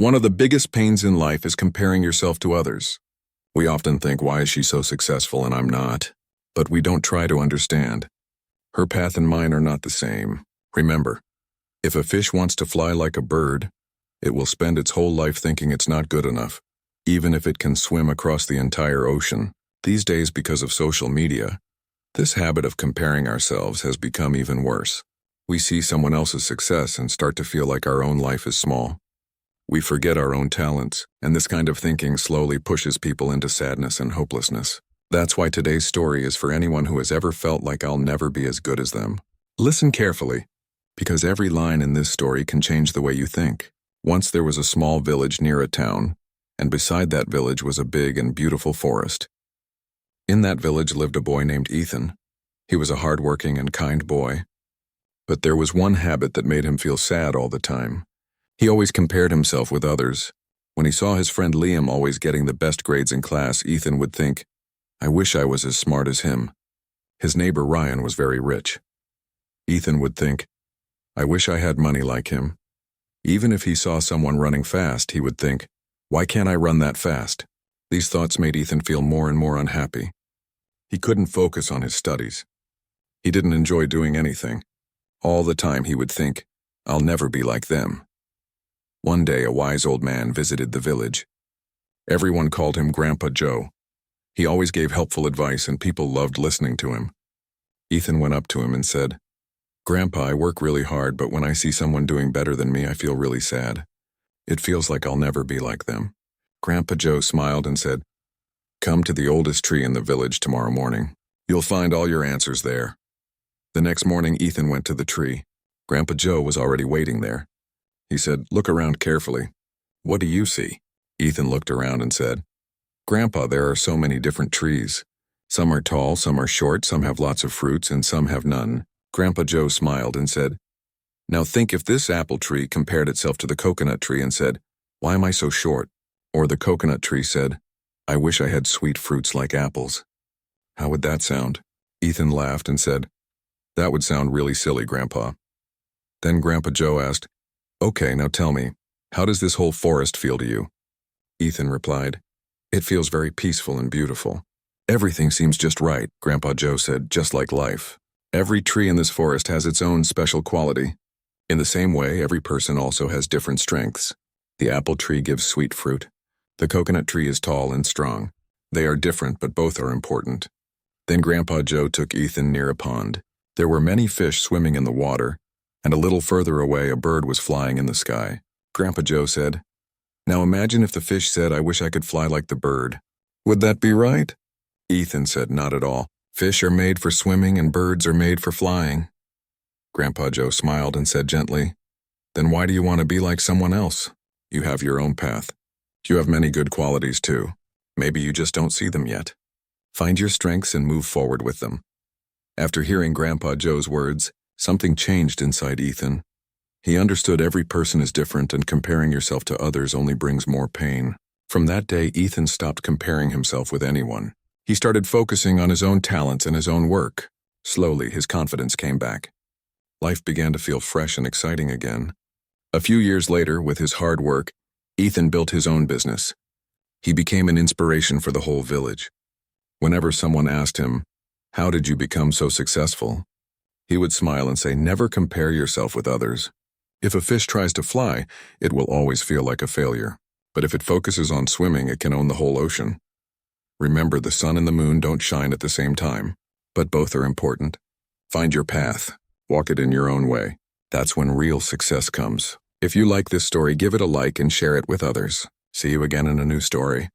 One of the biggest pains in life is comparing yourself to others. We often think, why is she so successful and I'm not? But we don't try to understand. Her path and mine are not the same. Remember, if a fish wants to fly like a bird, it will spend its whole life thinking it's not good enough, even if it can swim across the entire ocean. These days, because of social media, this habit of comparing ourselves has become even worse. We see someone else's success and start to feel like our own life is small. We forget our own talents, and this kind of thinking slowly pushes people into sadness and hopelessness. That's why today's story is for anyone who has ever felt like I'll never be as good as them. Listen carefully, because every line in this story can change the way you think. Once there was a small village near a town, and beside that village was a big and beautiful forest. In that village lived a boy named Ethan. He was a hardworking and kind boy. But there was one habit that made him feel sad all the time. He always compared himself with others. When he saw his friend Liam always getting the best grades in class, Ethan would think, I wish I was as smart as him. His neighbor Ryan was very rich. Ethan would think, I wish I had money like him. Even if he saw someone running fast, he would think, why can't I run that fast? These thoughts made Ethan feel more and more unhappy. He couldn't focus on his studies. He didn't enjoy doing anything. All the time he would think, I'll never be like them. One day a wise old man visited the village. Everyone called him Grandpa Joe. He always gave helpful advice and people loved listening to him. Ethan went up to him and said, Grandpa, I work really hard, but when I see someone doing better than me, I feel really sad. It feels like I'll never be like them. Grandpa Joe smiled and said, Come to the oldest tree in the village tomorrow morning. You'll find all your answers there. The next morning, Ethan went to the tree. Grandpa Joe was already waiting there. He said, Look around carefully. What do you see? Ethan looked around and said, Grandpa, there are so many different trees. Some are tall, some are short, some have lots of fruits, and some have none. Grandpa Joe smiled and said, Now think if this apple tree compared itself to the coconut tree and said, Why am I so short? Or the coconut tree said, I wish I had sweet fruits like apples. How would that sound? Ethan laughed and said, That would sound really silly, Grandpa. Then Grandpa Joe asked, Okay, now tell me, how does this whole forest feel to you? Ethan replied, It feels very peaceful and beautiful. Everything seems just right, Grandpa Joe said, just like life. Every tree in this forest has its own special quality. In the same way, every person also has different strengths. The apple tree gives sweet fruit. The coconut tree is tall and strong. They are different, but both are important. Then Grandpa Joe took Ethan near a pond. There were many fish swimming in the water, and a little further away a bird was flying in the sky. Grandpa Joe said, Now imagine if the fish said, I wish I could fly like the bird. Would that be right? Ethan said, Not at all. Fish are made for swimming and birds are made for flying. Grandpa Joe smiled and said gently, Then why do you want to be like someone else? You have your own path. You have many good qualities too. Maybe you just don't see them yet. Find your strengths and move forward with them. After hearing Grandpa Joe's words, something changed inside Ethan. He understood every person is different and comparing yourself to others only brings more pain. From that day, Ethan stopped comparing himself with anyone. He started focusing on his own talents and his own work. Slowly, his confidence came back. Life began to feel fresh and exciting again. A few years later, with his hard work, Ethan built his own business. He became an inspiration for the whole village. Whenever someone asked him, How did you become so successful? He would smile and say, Never compare yourself with others. If a fish tries to fly, it will always feel like a failure. But if it focuses on swimming, it can own the whole ocean. Remember, the sun and the moon don't shine at the same time, but both are important. Find your path. Walk it in your own way. That's when real success comes. If you like this story, give it a like and share it with others. See you again in a new story.